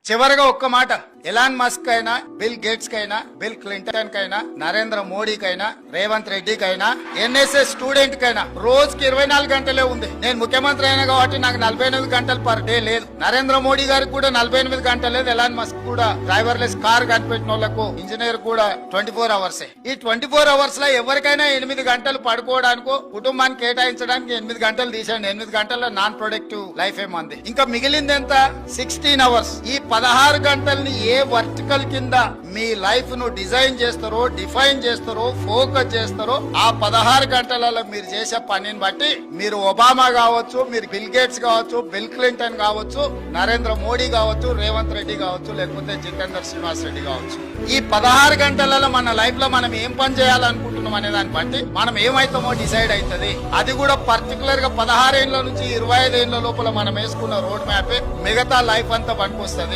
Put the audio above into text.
చివరిగా ఒక్క మాట, ఎలాన్ మస్క్ అయినా, బిల్ గేట్స్ కైనా, బిల్ క్లింటన్ కైనా, నరేంద్ర మోడీకైనా, రేవంత్ రెడ్డికైనా, ఎన్ఎస్ఎస్ స్టూడెంట్ కైనా రోజుకి 24 గంటలే ఉంది. నేను ముఖ్యమంత్రి అయినా కాబట్టి నాకు 48 గంటలు పర్ డే లేదు. నరేంద్ర మోడీ గారికి కూడా 48 గంటలు లేదు. ఎలాన్ మస్క్ కూడా డ్రైవర్లెస్ కార్ కనిపెట్టిన వాళ్ళకు ఇంజనీర్ కూడా 24 అవర్సే. ఈ 24 అవర్స్ లో ఎవరికైనా 8 గంటలు పడుకోవడానికో కుటుంబానికి కేటాయించడానికి 8 గంటలు తీసేయండి. 8 గంటల్లో నాన్ ప్రొడక్టివ్ లైఫ్ ఏమంది. ఇంకా మిగిలింది ఎంత? 16 అవర్స్. ఈ 16 గంటల్ని ఏ వర్టికల్ కింద మీ లైఫ్ ను డిజైన్ చేస్తారో, డిఫైన్ చేస్తారో, ఫోకస్ చేస్తారో, ఆ 16 గంటలలో మీరు చేసే పనిని బట్టి మీరు ఒబామా కావచ్చు, మీరు బిల్ గేట్స్ కావచ్చు, బిల్ క్లింటన్ కావచ్చు, నరేంద్ర మోడీ కావచ్చు, రేవంత్ రెడ్డి కావచ్చు, లేకపోతే జితేందర్ శ్రీనివాస్ రెడ్డి కావచ్చు. ఈ 16 గంటలలో మన లైఫ్ లో మనం ఏం పని చేయాలనుకుంటున్నాం అనే దాన్ని బట్టి మనం ఏమైతామో డిసైడ్ అవుతుంది. అది కూడా పర్టికులర్ గా 16 ఏళ్ల నుంచి 25 ఏళ్ల లోపల మనం వేసుకున్న రోడ్ మ్యాప్ మిగతా లైఫ్ అంతా పనికొస్తుంది.